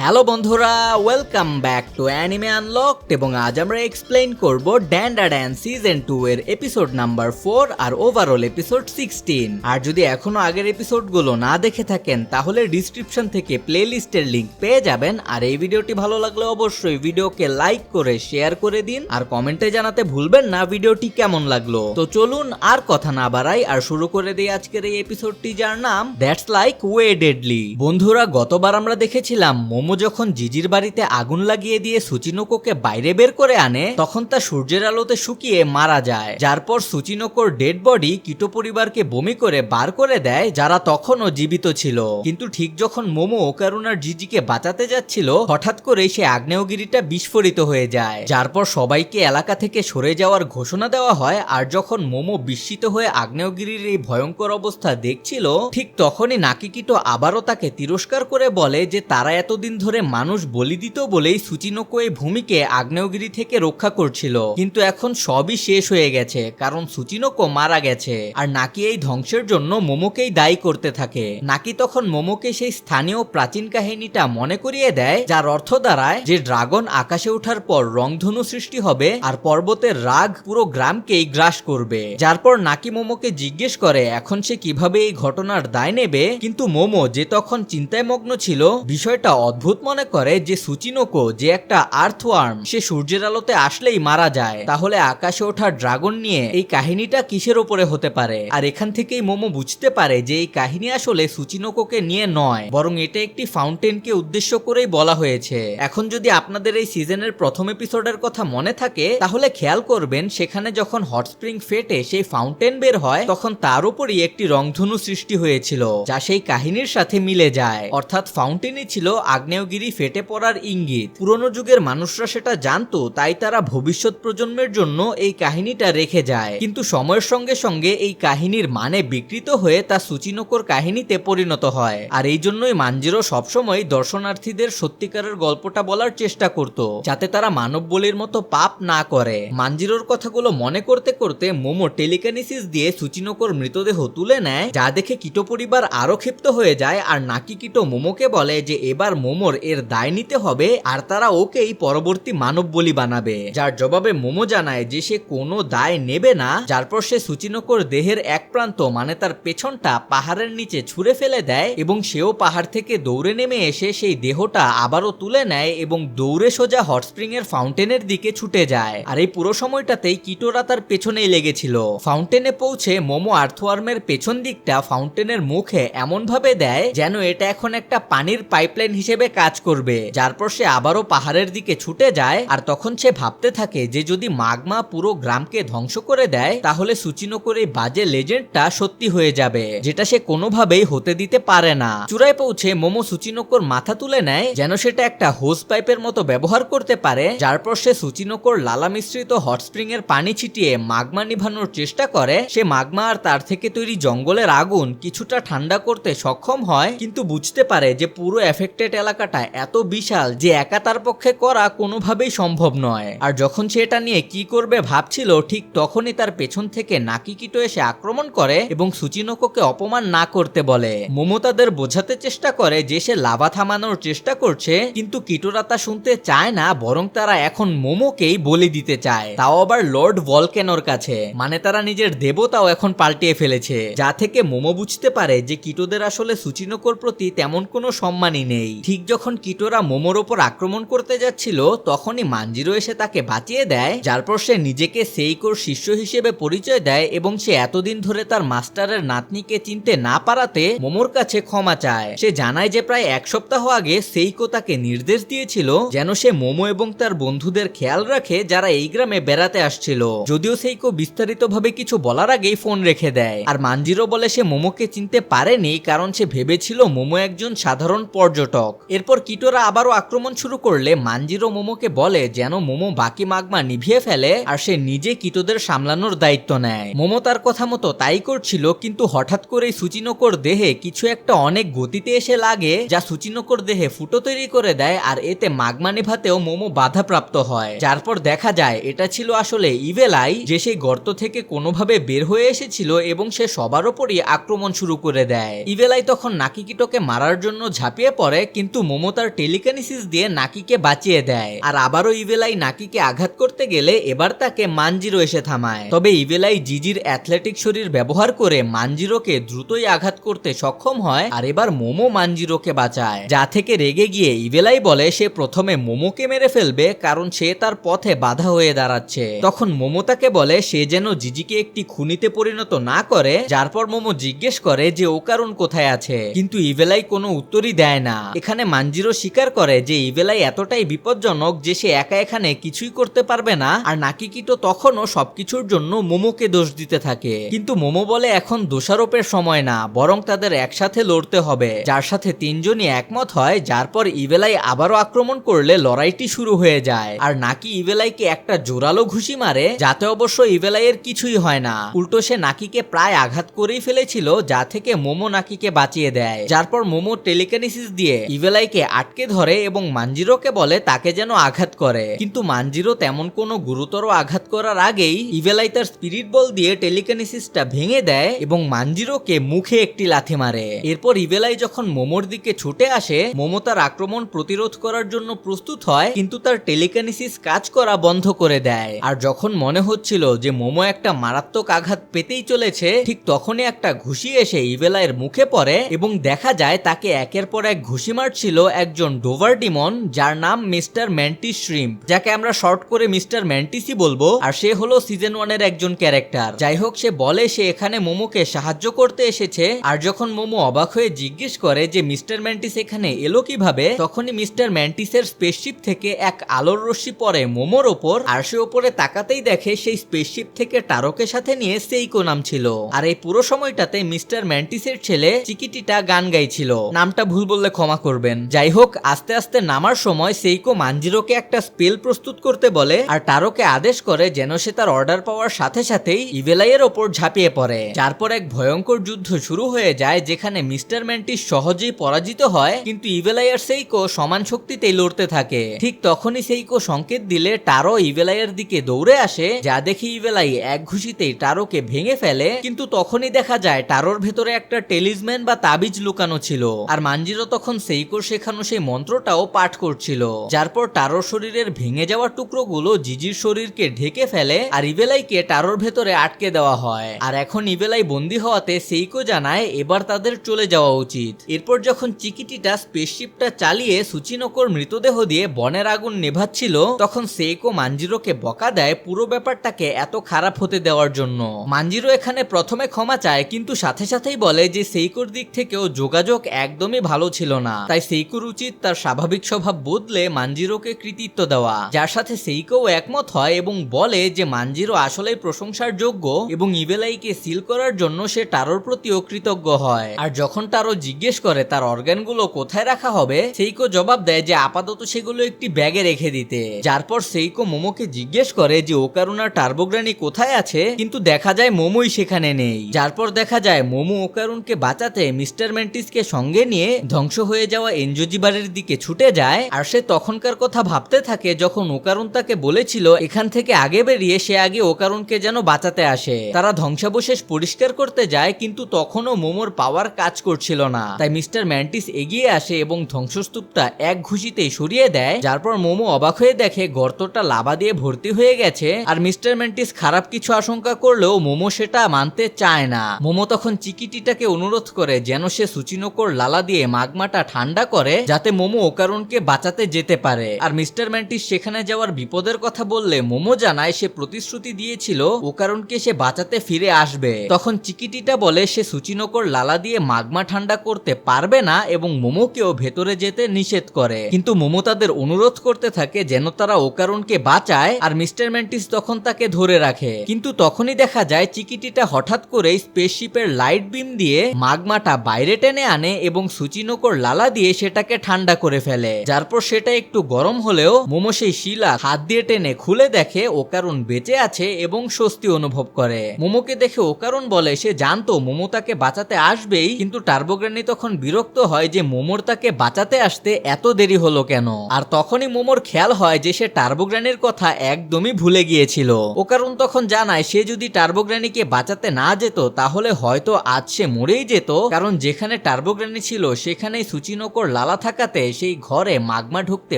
Hello বন্ধুরা, welcome back to anime unlocked এবং আজ আমরা এক্সপ্লেইন করব ড্যান্ডাড্যান সিজন 2 এর এপিসোড নাম্বার 4 আর ওভারঅল এপিসোড 16। আর যদি এখনো আগের এপিসোডগুলো না দেখে থাকেন তাহলে ডেসক্রিপশন থেকে প্লেলিস্টের লিংক পেয়ে যাবেন। আর এই ভিডিওটি ভালো লাগলে অবশ্যই ভিডিওকে লাইক করে শেয়ার করে দিন আর কমেন্টে জানাতে ভুলবেন না ভিডিওটি কেমন লাগলো। তো চলুন আর কথা না বাড়াই আর শুরু করে দিই আজকের এই এপিসোডটি, যার নাম দ্যাটস লাইক ওয়ে ডেডলি। বন্ধুরা, গতবার আমরা দেখেছিলাম মোমো যখন জিজির বাড়িতে আগুন লাগিয়ে দিয়ে সুচিনোকোকে বাইরে বের করে আনে তখন তা সূর্যের আলোতে শুকিয়ে মারা যায়, যার পর সুচিনোকোর ডেড বডি কিটো পরিবারকে বমি করে বার করে দেয়, যারা তখনও জীবিত ছিল। কিন্তু ঠিক যখন মোমো ওকারুনার জিজিকে বাঁচাতে যাচ্ছিল হঠাৎ করে সে আগ্নেয়গিরিটা বিস্ফোরিত হয়ে যায়, যার পর সবাইকে এলাকা থেকে সরে যাওয়ার ঘোষণা দেওয়া হয়। আর যখন মোমো বিস্মিত হয়ে আগ্নেয়গিরির এই ভয়ঙ্কর অবস্থা দেখছিল ঠিক তখনই নাকিকিটো আবারও তাকে তিরস্কার করে বলে যে তারা এতদিন ধরে মানুষ বলি দিত বলেই সুচিনোকো এই ভূমিকে আগ্নেয়গিরি থেকে রক্ষা করছিল, কিন্তু এখন সবই শেষ হয়ে গেছে কারণ সুচিনোকো মারা গেছে। আর নাকি এই ধ্বংসের জন্য মোমোকেই দায়ী করতে থাকে। নাকি তখন মোমোকে সেই স্থানীয় প্রাচীন কাহিনীটা মনে করিয়ে দেয়, যার অর্থ দাঁড়ায় যে ড্রাগন আকাশে ওঠার পর রংধনু সৃষ্টি হবে আর পর্বতের রাগ পুরো গ্রামকেই গ্রাস করবে। যার পর নাকি মোমোকে জিজ্ঞেস করে এখন সে কিভাবে এই ঘটনার দায় নেবে, কিন্তু মোমো যে তখন চিন্তায় মগ্ন ছিল বিষয়টা অদ্ভুত মনে করে যে সুচিনোকো যে একটা আর্থওয়ার্ম, সে সূর্যের আলোতে আসলেই মারা যায়, তাহলে আকাশে ওঠা ড্রাগন নিয়ে এই কাহিনীটা কিসের ওপরে হতে পারে। আর এখান থেকেই মোমো বুঝতে পারে যে এই কাহিনী আসলে সুচিনোকোকে নিয়ে নয়, বরং এটা একটি ফাউন্টেনকে উদ্দেশ্য করেই বলা হয়েছে। এখন যদি আপনাদের এই সিজনের প্রথম এপিসোডের কথা মনে থাকে তাহলে খেয়াল করবেন সেখানে যখন হট স্প্রিং ফেটে সেই ফাউন্টেন বের হয় তখন তার উপরই একটি রংধনু সৃষ্টি হয়েছিল, যা সেই কাহিনীর সাথে মিলে যায়। অর্থাৎ ফাউন্টেনই ছিল আগ্নেয়গিরি ফেটে পড়ার ইঙ্গিত। পুরনো যুগের মানুষরা সেটা জানতো, তাই তারা ভবিষ্যৎ প্রজন্মের জন্য এই কাহিনীটা রেখে যায়। কিন্তু সময়ের সঙ্গে সঙ্গে এই কাহিনীর মানে বিকৃত হয়ে তা সুচিনোকোর কাহিনীতে পরিণত হয়। আর এই জন্যই মানজিরো সবসময় দর্শনার্থীদের সত্যিকারের গল্পটা বলার চেষ্টা করত, যাতে তারা মানব বলির মতো পাপ না করে। মানজিরোর কথাগুলো মনে করতে করতে মোমো টেলিকাইনেসিস দিয়ে সুচিনোকোর মৃতদেহ তুলে নেয়, যা দেখে কিটো পরিবার আরো ক্ষিপ্ত হয়ে যায়। আর নাকি কিটো মোমোকে বলে যে এবার মোমোর এর দায় নিতে হবে আর তারা ওকেই পরবর্তী মানব বলি বানাবে, যার জবাবে মোমো জানায় যে সে কোনো দায় নেবে না। যার পর সে সুচিনোকোর দেহের এক প্রান্ত মানে তার পেছনটা পাহাড়ের নিচে ছুঁড়ে ফেলে দেয় এবং সেও পাহাড় থেকে দৌড়ে নেমে এসে সেই দেহটা আবারও তুলে নেয় এবং দৌড়ে সোজা হট স্প্রিং এর ফাউন্টেনের দিকে ছুটে যায়। আর এই পুরো সময়টাতেই কিটোরা তার পেছনেই লেগেছিল। ফাউন্টেনে পৌঁছে মোমো আর্থওয়ার্মের পেছন দিকটা ফাউন্টেনের মুখে এমন ভাবে দেয় যেন এটা এখন একটা পানির পাইপলাইন হিসেবে কাজ করবে, যার পর সে আবারও পাহাড়ের দিকে ছুটে যায়। আর তখন সে ভাবতে থাকে যে যদি মাগমা পুরো গ্রামকে ধ্বংস করে দেয় তাহলে সুচিনোকোর এই বাজে লেজেন্ডটা সত্যি হয়ে যাবে, যেটা সে কোনোভাবেই হতে দিতে পারে না। চূড়ায় পৌঁছে মোমো সুচিনোকোর মাথা তুলে নেয় যেন সেটা একটা হোস পাইপের মতো ব্যবহার করতে পারে, যার পর সে সুচিনোকোর লালা মিশ্রিত হট স্প্রিং এর পানি ছিটিয়ে মাগমা নিভানোর চেষ্টা করে। সে মাগমা আর তার থেকে তৈরি জঙ্গলের আগুন কিছুটা ঠান্ডা করতে সক্ষম হয়, কিন্তু বুঝতে পারে যে পুরো এফেক্টেড এলাকাটা এত বিশাল যে একা তার পক্ষে করা কোনোভাবেই সম্ভব নয়। আর যখন সে এটা নিয়ে কি করবে ভাবছিল ঠিক তখনই তার পেছন থেকে নাকিকিটো এসে আক্রমণ করে এবং সুচিনোকোকে অপমান না করতে বলে। মোমো তাদের বোঝাতে চেষ্টা করে যে সে লাভা থামানোর চেষ্টা করছে, কিন্তু কিটোরা তা শুনতে চায় না, বরং তারা এখন মোমোকেই বলি দিতে চায়, তাও আবার লর্ড ভলকেনোর কাছে। মানে তারা নিজের দেবতাও এখন পাল্টিয়ে ফেলেছে, যা থেকে মোমো বুঝতে পারে যে কিটোদের আসলে সুচিনোকোর প্রতি তেমন কোনো সম্মানই নেই। ঠিক যখন কিটোরা মোমোর ওপর আক্রমণ করতে যাচ্ছিল তখনই মানজিরো এসে তাকে বাঁচিয়ে দেয়, যার পর সে নিজেকে সেইকোর শিষ্য হিসেবে পরিচয় দেয় এবং সে এতদিন ধরে তার মাস্টারের নাতনিকে চিনতে না পারাতে মোমোর কাছে ক্ষমা চায়। সে জানায় যে প্রায় এক সপ্তাহ আগে সেইকো তাকে নির্দেশ দিয়েছিল যেন সে মোমো এবং তার বন্ধুদের খেয়াল রাখে যারা এই গ্রামে বেড়াতে আসছিল, যদিও সেইকো বিস্তারিতভাবে কিছু বলার আগেই ফোন রেখে দেয়। আর মানজিরো বলে সে মোমোকে চিনতে পারেনি কারণ সে ভেবেছিল মোমো একজন সাধারণ পর্যটক। এরপর কিটোরা আবারও আক্রমণ শুরু করলে মানজিরো মোমোকে বলে যেন মোমো বাকি মাগমা নিভিয়ে ফেলে আর সে নিজে কিটোদের সামলানোর দায়িত্ব নেয়। মোমো তার কথা মতো তাই করছিল, কিন্তু হঠাৎ করেই সুচিনোকোর দেহে কিছু একটা অনেক গতিতে এসে লাগে যা সুচিনোকোর দেহে ফুটো তৈরি করে দেয়, আর এতে মাগমা নিভাতেও মোমো বাধাপ্রাপ্ত হয়। যার পর দেখা যায় এটা ছিল আসলে ইভেল আই, যে সেই গর্ত থেকে কোনোভাবে বের হয়ে এসেছিল এবং সে সবার ওপরই আক্রমণ শুরু করে দেয়। ইভেল আই তখন নাকিকিটোকে মারার জন্য ঝাঁপিয়ে পড়ে, কিন্তু মোমো তার টেলিকিনেসিস দিয়ে নাকিকে বাঁচিয়ে দেয়। আর আবারও ইভিল আই নাকিকে আঘাত করতে গেলে এবার তাকে মানজিরো এসে থামায়। তবে ইভিল আই জিজির অ্যাথলেটিক শরীর ব্যবহার করে মানজিরোকে দ্রুতই আঘাত করতে সক্ষম হয়। আর এবার মোমো মানজিরোকে বাঁচায়, যা থেকে রেগে গিয়ে ইভিল আই বলে সে প্রথমে মোমোকে মেরে ফেলবে, কারণ সে তার পথে বাধা হয়ে দাঁড়াচ্ছে। তখন মোমো তাকে বলে সে যেন জিজিকে একটি খুনিতে পরিণত না করে। যার পর মোমো জিজ্ঞেস করে যে ওকারুন কোথায় আছে, কিন্তু ইভিল আই কোনো উত্তরই দেয় না। এখানে মানজিরো স্বীকার করে যে ইভিল আই এতটাই বিপজ্জনক যে সে একা এখানে কিছুই করতে পারবে না। আর নাকিকিটো তখনও সবকিছুর জন্য মোমোকে দোষ দিতে থাকে, কিন্তু মোমো বলে এখন দোষারোপের সময় না, বরং তাদের একসাথে লড়তে হবে, যার সাথে তিনজনই একমত হয়। যার পর ইভিল আই আবারও আক্রমণ করলে লড়াইটি শুরু হয়ে যায়। আর নাকি ইভিল আইকে একটা জোরালো ঘুষি মারে, যাতে অবশ্য ইভিল আই এর কিছুই হয় না, উল্টো সে নাকিকে প্রায় আঘাত করেই ফেলেছিল, যা থেকে মোমো নাকিকে বাঁচিয়ে দেয়। যার পর মোমো টেলিকিনেসিস দিয়ে ইভিল আইকে আটকে ধরে এবং মানজিরোকে বলে তাকে যেন আঘাত করে, কিন্তু মানজিরো তেমন কোনো গুরুতর আঘাত করার আগেই ইভিল আই তার স্পিরিট বল দিয়ে টেলিকিনেসিসটা ভেঙে দেয় এবং মানজিরোকে মুখে একটি লাথি মারে। এরপর ইভিল আই যখন মোমোর দিকে ছুটে আসে, মোমো তার আক্রমণ প্রতিরোধ করার জন্য প্রস্তুত হয়, কিন্তু তার টেলিকিনেসিস কাজ করা বন্ধ করে দেয়। আর যখন মনে হচ্ছিল যে মোমো একটা মারাত্মক আঘাত পেতেই চলেছে, ঠিক তখনই একটা ঘুষি এসে ইভিল আইয়ের মুখে পড়ে এবং দেখা যায় তাকে একের পর এক ঘুষি মারছিল একজন ডোভার ডিমন, যার নাম মিস্টার ম্যান্টিস শ্রিম্প, যাকে আমরা শর্ট করে মিস্টার ম্যান্টিসই বলবো। আর সে হলো সিজন 1 এর একজন ক্যারেক্টার। যাই হোক, সে বলে সে এখানে মোমোকে সাহায্য করতে এসেছে। আর যখন মোমো অবাক হয়ে জিজ্ঞেস করে যে মিস্টার ম্যান্টিস এখানে এলো কিভাবে, তখনই মিস্টার ম্যান্টিসের স্পেসশিপ থেকে এক আলোর রশ্মি পড়ে মোমোর ওপর। আর সে ওপরে তাকাতেই দেখে সেই স্পেসশিপ থেকে টারোকে সাথে নিয়ে সেইকো নাম ছিল। আর এই পুরো সময়টাতে মিস্টার ম্যান্টিসের ছেলে চিকিটিটা গান গাইছিল, নামটা ভুল বললে ক্ষমা করবেন। যাই হোক, আস্তে আস্তে নামার সময় সেইকো মানজিরোকে একটা স্পেল প্রস্তুত করতে বলে আর টারোকে আদেশ করে যেন সে তার অর্ডার পাওয়ার সাথে সাথেই ইভিল আইয়ের ওপর ঝাঁপিয়ে পড়ে। তারপর এক ভয়ঙ্কর যুদ্ধ শুরু হয়ে যায়, যেখানে মিস্টার ম্যান্টিস সহজেই পরাজিত হয়, কিন্তু ইভিল আই আর সেইকো সমান শক্তিতেই লড়তে থাকে। ঠিক তখনই সেইকো সংকেত দিলে টারো ইভিল আইয়ের দিকে দৌড়ে আসে, যা দেখে ইভিল আই এক ঘুষিতেই টারোকে ভেঙে ফেলে। কিন্তু তখনই দেখা যায় টারোর ভেতরে একটা টেলিসম্যান বা তাবিজ লুকানো ছিল। আর মানজিরো তখন সেইকোর শেখানো সেই মন্ত্রটাও পাঠ করছিল, যার পর টারোর শরীরের ভেঙে যাওয়া টুকরোগুলো জিজির শরীরকে ঢেকে ফেলে আর ইভিল আইকে টারোর ভেতরে আটকে দেওয়া হয়। আর এখন ইভিল আই বন্দী হওয়াতে সেইকো জানায় এবার তাদের চলে যাওয়া উচিত। এরপর যখন চিকিটিটা স্পেসশিপটা চালিয়ে সুচিনোকোর মৃতদেহ দিয়ে বনের আগুন নেভাচ্ছিল, তখন সেইকো মানজিরোকে বকা দেয় পুরো ব্যাপারটাকে এত খারাপ হতে দেওয়ার জন্য। মানজিরো এখানে প্রথমে ক্ষমা চায়, কিন্তু সাথে সাথেই বলে যে সেইকোর দিক থেকেও যোগাযোগ একদমই ভালো ছিল না, তাই সেইকোর উচিত তার স্বাভাবিক স্বভাব বদলে মানজিরোকে কৃতিত্ব দেওয়া, যার সাথে সেইকোও একমত হয় এবং বলে যে মানজিরো আসলেই প্রশংসার যোগ্য এবং ইভিল আইকে সিল করার জন্য সে টারোর প্রতিও কৃতজ্ঞ হয়। আর যখন টারো জিজ্ঞেস করে তার অর্গানগুলো কোথায় রাখা হবে, সেইকো জবাব দেয় যে আপাতত সেগুলো একটি ব্যাগে রেখে দিতে। যার পর সেইকো মোমোকে জিজ্ঞেস করে যে ওকারুনা টার্বোগ্রানি কোথায় আছে, কিন্তু দেখা যায় মোমোই সেখানে নেই। যার পর দেখা যায় মোমো ওকারুনকে বাঁচাতে মিস্টার ম্যান্টিসকে সঙ্গে নিয়ে ধ্বংস হয়ে যাওয়া এনজোজিবারের দিকে ছুটে যায়। আর সে তখনকার কথা ভাবতে থাকে যখন ওকারুন তাকে বলেছিল এখান থেকে আগে বেরিয়ে সে আগে ওকারুনকে যেন বাঁচাতে আসে। তারা ধ্বংসাবশেষ পরিষ্কার করতে যায়, কিন্তু তখনও মোমোর পাওয়ার কাজ করছিল না, তাই মিস্টার ম্যান্টিস এগিয়ে আসে এবং ধ্বংসস্তূপটা এক ঘুষিতেই সরিয়ে দেয়। যার পর মোমো অবাক হয়ে দেখে গর্তটা লাভা দিয়ে ভর্তি হয়ে গেছে। আর মিস্টার ম্যান্টিস খারাপ কিছু আশঙ্কা করলেও মোমো সেটা মানতে চায় না। মোমো তখন চিকিটিটাকে অনুরোধ করে যেন সে সুচিনোকোর লালা দিয়ে মাগমাটা ঠান্ডা করে, যাতে মোমো ওকারুনকে বাঁচাতে যেতে পারে। আর মিস্টার ম্যান্টিস সেখানে যাওয়ার বিপদের কথা বললে মোমো জানায় সে প্রতিশ্রুতি দিয়েছিল ওকারুনকে সে বাঁচাতে ফিরে আসবে। তখন চিকিটিটা বলে সে সুচিনোকোর লালা দিয়ে মাগমা ঠান্ডা করতে পারবে না এবং মোমোকেও ভেতরে যেতে নিষেধ করে, কিন্তু মোমো তাদের অনুরোধ করতে থাকে যেন তারা ওকারুনকে বাঁচায়। আর মিস্টার ম্যান্টিস তখন তাকে ধরে রাখে, কিন্তু তখনই দেখা যায় চিকিটিটা হঠাৎ করে স্পেসশিপের লাইট বিম দিয়ে মাগমাটা বাইরে টেনে আনে এবং সুচিনোকোর লালা দিয়ে সেটাকে ঠান্ডা করে ফেলে। যার পর সেটা একটু গরম হলেও মোমো সেই শিলা হাত দিয়ে টেনে খুলে দেখে ওকারুন বেঁচে আছে এবং স্বস্তি অনুভব করে। মোমোকে দেখে ওকারুন বলে সে জানতো মোমো তাকে বাঁচাতে আসবেই, কিন্তু টার্বোগ্রানি তখন বিরক্ত হয় যে মোমোর তাকে বাঁচাতে আসতে এত দেরি হলো কেন। আর তখনই মোমোর খেয়াল হয় যে সে টার্বোগ্রানির কথা একদমই ভুলে গিয়েছিল। ওকারুন তখন জানায় সে যদি টার্বোগ্রানিকে বাঁচাতে না যেত তাহলে হয়তো আজ সে মরেই যেত, কারণ যেখানে টার্বোগ্রানি ছিল সেখানেই সুচিনোকোর লালা থাকাতে সেই ঘরে মাগমা ঢুকতে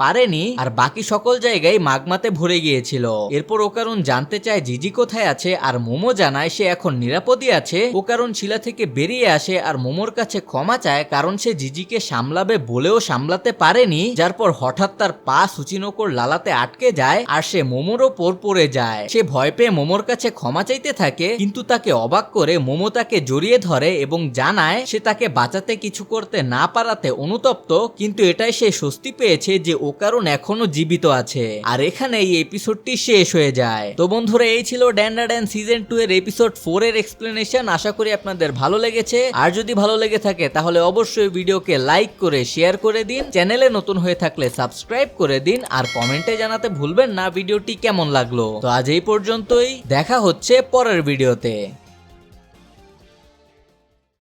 পারেনি আর বাকি সকল জায়গায় মাগমাতে ভরে গিয়েছিল। এরপর ওকারুন জানতে চায় জিজি কোথায় আছে আর মোমো জানায় সে এখন নিরাপদই আছে। ওকারুন শিলা থেকে বেরিয়ে আসে আর মোমোর কাছে ক্ষমা চায় কারণ সে জিজিকে সামলাবে বলেও সামলাতে পারেনি, যার পর হঠাৎ তার পা সুচিনকোর লালাতে আটকে যায় আর সে মোমোর ওপর পড়ে যায়। সে ভয় পেয়ে মোমোর কাছে ক্ষমা চাইতে থাকে, কিন্তু তাকে অবাক করে মোমো তাকে জড়িয়ে ধরে এবং জানায় সে তাকে বাঁচাতে কিছু করতে না পারাতে অনুতপ্ত, কিন্তু এটাই সে স্বস্তি পেয়েছে যে ওকারুন এখনো জীবিত আছে। আর এখানে এই এপিসোডটি শেষ হয়ে যায়। তো বন্ধুরা, এই ছিল ড্যান্ডাড্যান সিজন 2 এর এপিসোড 4 এর এক্সপ্লেনেশন। আশা করি আপনাদের ভালো লেগেছে। আর যদি ভালো লেগে থাকে তাহলে অবশ্যই ভিডিওকে লাইক করে শেয়ার করে দিন, চ্যানেলে নতুন হয়ে থাকলে সাবস্ক্রাইব করে দিন আর কমেন্টে জানাতে ভুলবেন না ভিডিওটি কেমন লাগলো। তো আজ এই পর্যন্তই, দেখা হচ্ছে পরের ভিডিওতে।